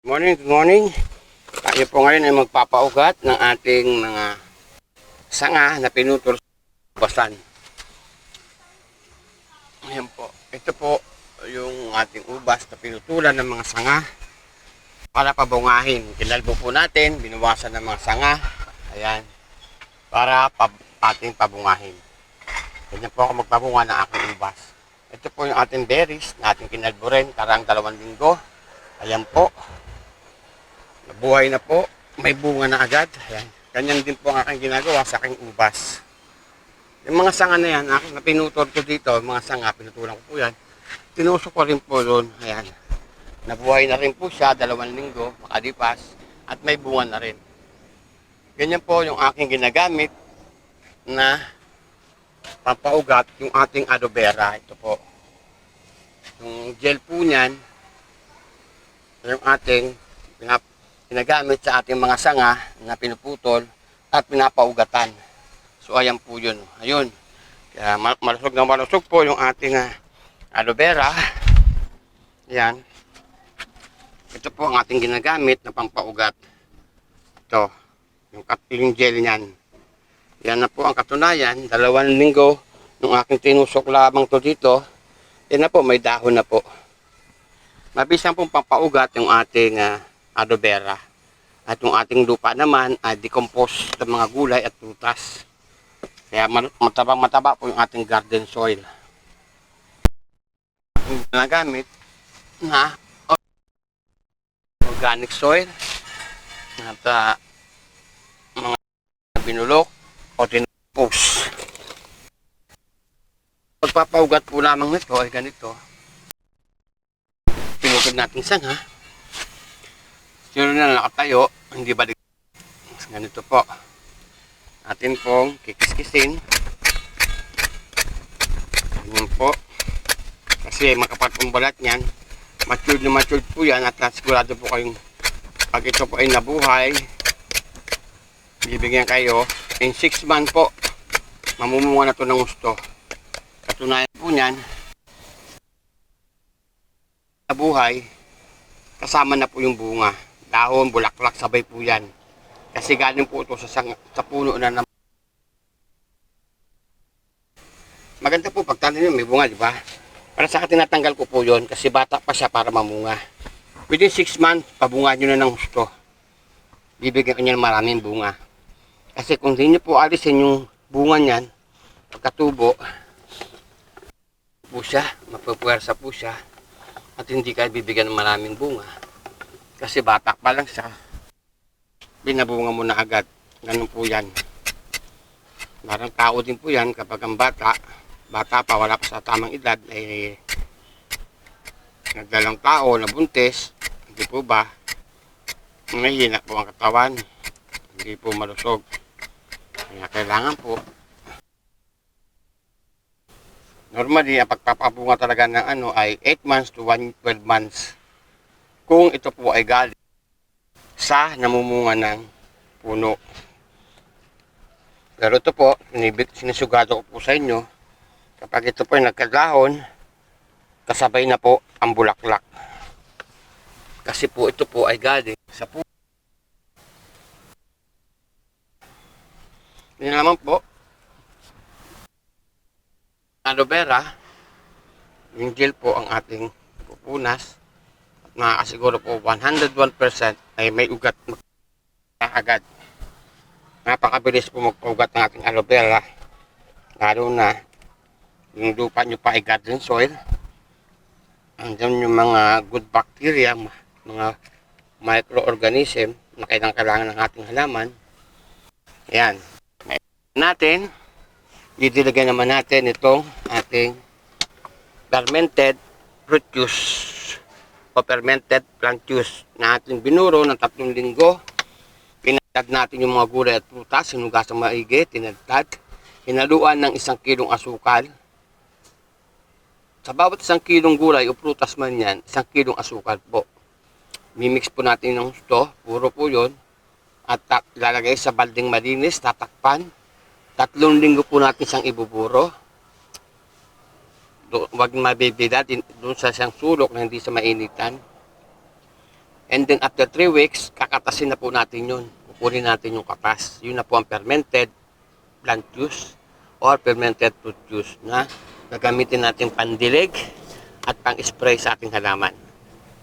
Good morning. Tayo po ngayon ay magpapaugat ng ating mga sanga na pinutol sa basan. Ayan po. Ito po yung ating ubas na pinutulan ng mga sanga para pabungahin. Kinalbo po natin, binuwasan ng mga sanga. Ayan. Para ating pabungahin. Ganyan po ako magpabunga ng aking ubas. Ito po yung ating berries na ating kinalbo rin karang 2 linggo. Ayan po. Nabuhay na po. May bunga na agad. Ayan. Ganyan din po ang aking ginagawa sa aking ubas. Yung mga sanga na yan, aking napinutol ko dito, mga sanga, pinutulan ko po yan. Tinusok ko rin po doon. Ayan. Nabuhay na rin po siya, 2 linggo, makalipas, at may bunga na rin. Ganyan po yung aking ginagamit na pampaugat, yung ating aloe vera. Ito po. Yung gel po niyan, yung ating ginagamit sa ating mga sanga na pinuputol at pinapaugatan. So ayan po yun. Ayun. Kaya malusog na malusog po yung ating aloe vera. Ayan. Ito po ang ating ginagamit na pampaugat. Ito. Yung gel niyan. Yan na po ang katunayan. 2 linggo nung aking tinusok lamang to dito. Yan na po. May dahon na po. Mabisang pong pampaugat yung ating aloe vera. At yung ating lupa naman ay decompose ng mga gulay at prutas. Kaya mataba po yung ating garden soil. Yung ginagamit na organic soil at mga binulok o tinupos. Pagpapaugat po lamang nito ay ganito. Pinukod natin sanga. Sino na nakatayo, hindi balik. Ganito po. Atin pong kikiskisin. Ganyan po. Kasi makapat pong balat niyan. Matured na matured po yan at sigurado po kayong pag ito po ay nabuhay, bibigyan kayo in 6 months po. Mamumunga na ito ng gusto. Katunayan po niyan, nabuhay, kasama na po yung bunga. Dahon, bulaklak, sabay po yan. Kasi galing po ito sa puno na naman. Maganda po pagtanim may bunga, di ba? Para sa akin tinatanggal ko po yon kasi bata pa siya para mamunga. Within 6 months, pabunga nyo na ng gusto. Bibigyan ko niya ng maraming bunga. Kasi kung hindi nyo po alisin yung bunga niyan, pagkatubo, po siya, mapapwersa po siya, at hindi kayo bibigyan ng maraming bunga. Kasi bata pa lang siya, binabunga mo na agad. Ganun po yan. Parang tao din po yan kapag ang bata pa, wala pa sa tamang edad, ay nagdalang tao na buntis, hindi po ba, mahina po ang katawan, hindi po malusog. Kaya kailangan po, normally, ang pagpapabunga talaga ng ay 8 months to 12 months. Kung ito po ay galing sa namumunga ng puno. Pero ito po, sinisugado ko po sa inyo, kapag ito po ay nagkadahon, kasabay na po ang bulaklak. Kasi po ito po ay galing sa puno. Yan naman po, aloe vera, yung gel po ang ating pupunas. At makakasiguro po 101% ay may ugat agad. Napakabilis po magpaugat ng ating aloe vera. Lalo na yung lupa nyo pa ay garden soil. Andyan yung mga good bacteria, mga microorganism na kailangan ng ating halaman. Ayan. Natin, didilagyan naman natin itong ating fermented fruit juice o fermented plant juice na ating binuro ng 3 linggo. Pinagtad natin yung mga gulay at prutas, sinugasang maigi, tinagtad. Hinaluan ng 1 kilong asukal. Sa bawat 1 kilong gulay o prutas man yan, 1 kilong asukal po. Mimix po natin ng gusto, puro po yun. At ilalagay sa balding malinis, tatakpan. 3 linggo po natin siyang ibuburo. Huwag mabibida doon sa siyang sulok na hindi sa mainitan. And then after 3 weeks, kakatasin na po natin yun. Kukunin natin yung katas. Yun na po ang fermented plant juice or fermented fruit juice na gagamitin natin pandilig at pang-spray sa ating halaman.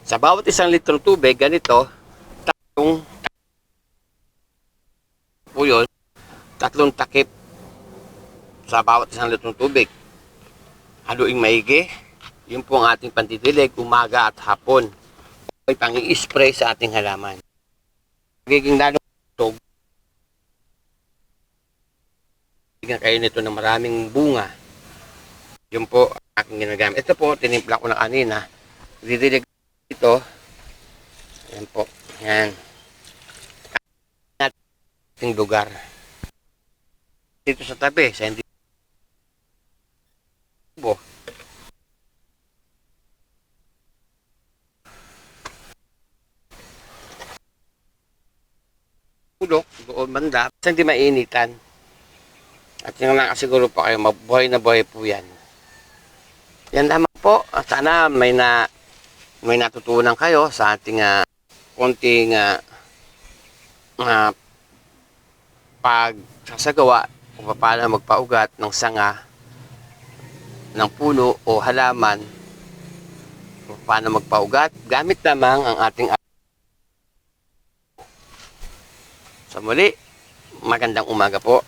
Sa bawat 1 litrong tubig, ganito, tatlong takip sa bawat 1 litrong tubig. Haluing maigi. Yun po ang ating pandidilig umaga at hapon. Ay pang-i-spray sa ating halaman. Magiging lalong tug. Bigyan kayo nito ng maraming bunga. Yun po ang aking ginagamit. Ito po, tinimpla ko na kanina. Didilig ito. Ayan po. Ayan. Ating lugar. Dito sa tabi, sa hindi ulok, doon banda, sa hindi mainitan. At yung nakasiguro po kayo, mabuhay na buhay po yan. Yan naman po. Sana may natutunan kayo sa ating konting pagsasagawa kung paano magpaugat ng sanga ng puno o halaman. Kung paano magpaugat, gamit lamang ang ating sa muli, magandang umaga po.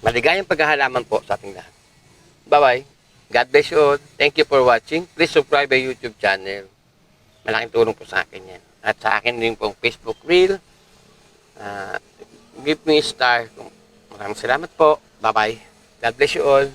Maligayang paghahalaman po sa ating lahat. Bye-bye. God bless you all. Thank you for watching. Please subscribe my YouTube channel. Malaking tulong po sa akin yan. At sa akin din pong Facebook Reel. Give me a star. Maraming salamat po. Bye-bye. God bless you all.